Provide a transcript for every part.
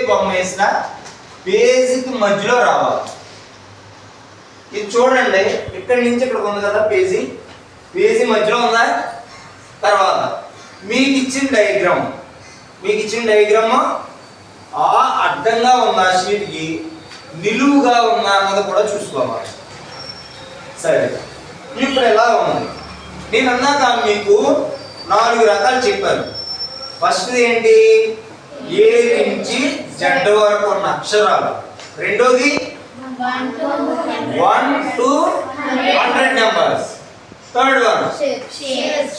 బొమ్మ వేసినా పేజీకి మధ్యలో రావాలి. ఇది చూడండి, ఇక్కడి నుంచి ఇక్కడికి ఉంది కదా పేజీ మధ్యలో ఉందా. తర్వాత మీకు ఇచ్చిన డయాగ్రామ్ ఆ అడ్డంగా ఉన్న షీట్కి నిలువుగా ఉన్న అన్నది కూడా చూసుకోవాలి. సరే, ఇప్పుడు ఎలా ఉంది? నేను అన్నాక మీకు 4 రకాలు చెప్పాను. ఫస్ట్ ఏంటి? ఏ నుంచి జెడ్ వరకు ఉన్న అక్షరాలు. రెండోది 1 to 100 numbers. Third one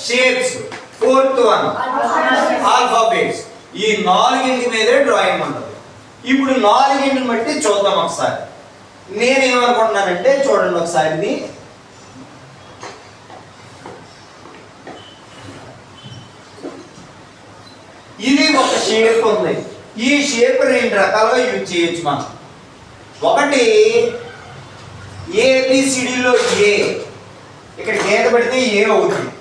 shapes. Fourth one alphabets. ఈ 4 మీదే డ్రాయింగ్ ఉంటుంది. ఇప్పుడు 4 బట్టి చూద్దాం ఒకసారి. నేనేమనుకుంటున్నానంటే చూడండి ఒకసారి, ఇది ఒక షేప్ ఉంది. ఈ షేప్ 2 రకాలుగా యూజ్ చేయొచ్చు మనం. ఒకటి ఏబిసిడిలో ఏ, ఇక్కడ గీత పెడితే ఏ అవుతుంది.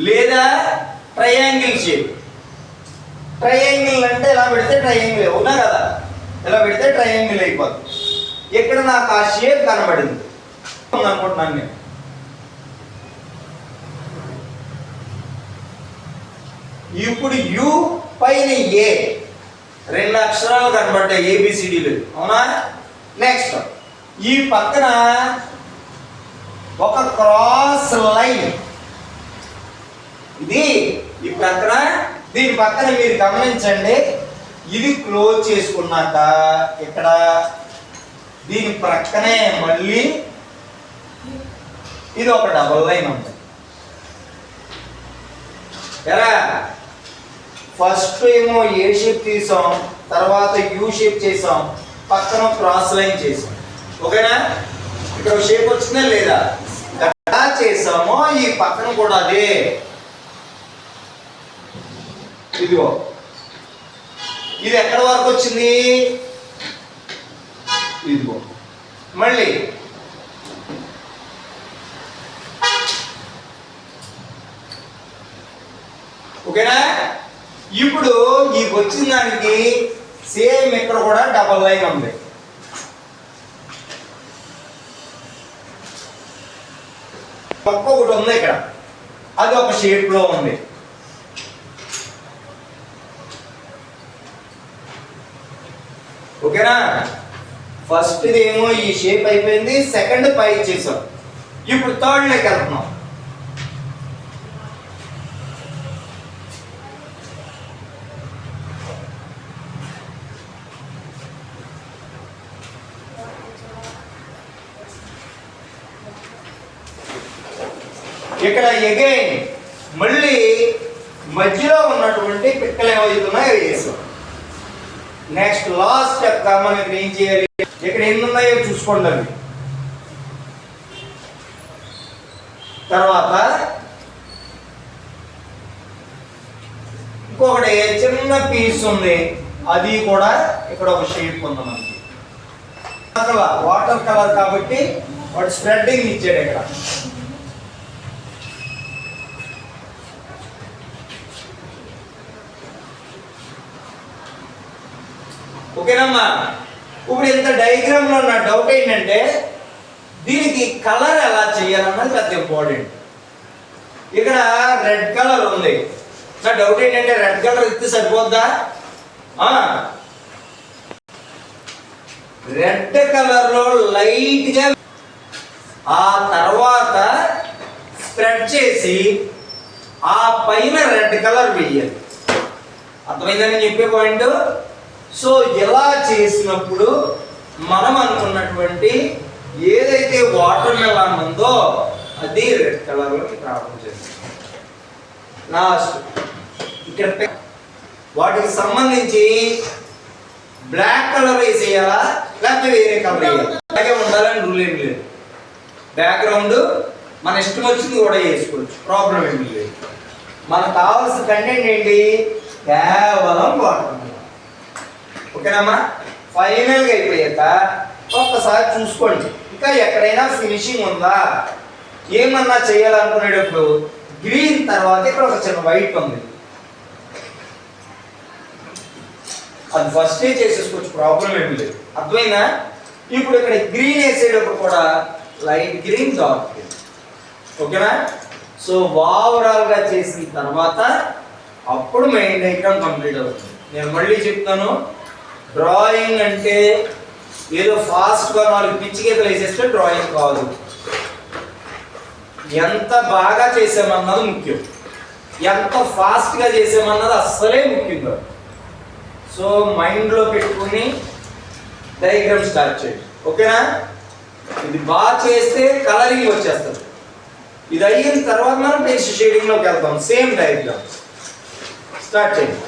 లేదా ట్రయాంగిల్ షేప్. ట్రయాంగిల్ అంటే ఇలా పెడితే ట్రయాంగిల్ అవునా కదా, ఇలా పెడితే ట్రయాంగిల్ అయిపోతుంది. ఇక్కడ నాకు ఆ షేప్ కనబడింది అనుకుంటున్నాను నేను. ఇప్పుడు యు పైన ఏ 2 అక్షరాలు కనబడ్డాయి ఏబిసిడిలు, అవునా? నెక్స్ట్ ఈ పక్కన ఒక క్రాస్ లైన్. ఇది ఈ పక్కన, దీని పక్కన మీరు గమనించండి, ఇది క్లోజ్ చేసుకున్నాక ఇక్కడ దీని ప్రక్కనే మళ్ళీ ఇది ఒక డబుల్ లైన్ ఉంది. ఎరా ఫస్ట్ ఏమో ఏ షేప్ తీసాం, తర్వాత యూ షేప్ చేసాం, పక్కన క్రాస్ లైన్ చేసాం. ఓకేనా? ఇక్కడ షేప్ వచ్చిందా లేదా? ఎలా చేసామో ఈ పక్కన కూడా అదే. ఇదిగో ఇది ఎక్కడి వరకు వచ్చింది? ఇదిగో మళ్ళీ ఓకేనా? ఇప్పుడు ఈ వచ్చిన దానికి సేమ్ ఇక్కడ కూడా డబల్ లైన్ ఉంది. ఒక్కొక్కటి ఉంది ఇక్కడ, అది ఒక షేప్ లో ఉంది. ఓకేనా? ఫస్ట్ ఏమో ఈ షేప్ అయిపోయింది, సెకండ్ పై చేసాం. ఇప్పుడు థర్డ్ లోకి వెళ్తున్నాం. ఇక్కడ అగైన్ మళ్ళీ మధ్యలో ఉన్నటువంటి పిక్కలు ఏమవుతున్నాయో వేసాం. నెక్స్ట్ లాస్ట్ స్టెప్ మనం ఇక్కడ ఏం చేయాలి? ఇక్కడ ఎన్ని ఉన్నాయో చూసుకోండి. అవి తర్వాత ఇంకొకటి చిన్న పీస్ ఉంది, అది కూడా ఇక్కడ ఒక షేప్ ఉంది మనకి. వాటర్ కలర్ కాబట్టి వాడు స్ప్రెడ్డింగ్ ఇచ్చాడు ఇక్కడ. ఓకేనమ్మా? ఇప్పుడు ఇంత డయాగ్రామ్ లో నా డౌట్ ఏంటంటే దీనికి కలర్ ఎలా చేయాలన్నది పెద్ద ఇంపార్టెంట్. ఇక్కడ రెడ్ కలర్ ఉంది. నా డౌట్ ఏంటంటే రెడ్ కలర్ ఇస్తే సరిపోద్దా? రెడ్ కలర్ లో లైట్ గా ఆ తర్వాత స్ప్రెడ్ చేసి ఆ పైన రెడ్ కలర్ వేయాలి. అర్థమైందని చెప్పే పాయింట్. సో ఇలా చేసినప్పుడు మనం అనుకున్నటువంటి ఏదైతే వాటర్ మెలాన్ ఉందో అది రెడ్ కలర్ లోకి రావడం చేస్తుంది. లాస్ట్ ఇక్కడ వాటికి సంబంధించి బ్లాక్ కలర్ వేసేయాలా లేకపోతే వేరే కలర్ వేయాలా? అలాగే ఉండాలని రూల్ ఏమి లేదు. బ్యాక్గ్రౌండ్ మన ఇష్టం వచ్చింది కూడా వేసుకోవచ్చు, ప్రాబ్లం ఏమి లేదు. మనకు కావాల్సిన కంటెంట్ ఏంటి? కేవలం వాటర్. ఓకేనమ్మా? ఫైనల్గా అయిపోయాక ఒక్కసారి చూసుకోండి, ఇంకా ఎక్కడైనా ఫినిషింగ్ ఉందా, ఏమన్నా చేయాలనుకునేటప్పుడు గ్రీన్ తర్వాత ఇక్కడ ఒక చిన్న వైట్ ఉంది. అది ఫస్టే చేసేసుకోవచ్చు, ప్రాబ్లం ఏమి లేదు. అర్థమైందా? ఇప్పుడు ఇక్కడ గ్రీన్ వేసేటప్పుడు కూడా లైట్ గ్రీన్, డార్క్ గ్రీన్. ఓకేనా? సో ఓవరాల్గా చేసిన తర్వాత అప్పుడు మెయిన్ డయాగ్రామ్ కంప్లీట్ అవుతుంది. నేను మళ్ళీ చెప్తాను, డ్రాయింగ్ అంటే ఏదో ఫాస్ట్గా 4 పిచ్చి గీతలు వేసేస్తే డ్రాయింగ్ కాదు. ఎంత బాగా చేసామన్నది ముఖ్యం, ఎంత ఫాస్ట్గా చేసామన్నది అస్సలే ముఖ్యం కాదు. సో మైండ్లో పెట్టుకుని డయాగ్రామ్ స్టార్ట్ చేయండి. ఓకేనా? ఇది బాగా చేస్తే కలరింగ్ వచ్చేస్తుంది. ఇది అయిన తర్వాత మనం టెక్స్ట్ షేడింగ్లోకి వెళ్తాం. సేమ్ డయాగ్రామ్ స్టార్ట్ చేయండి.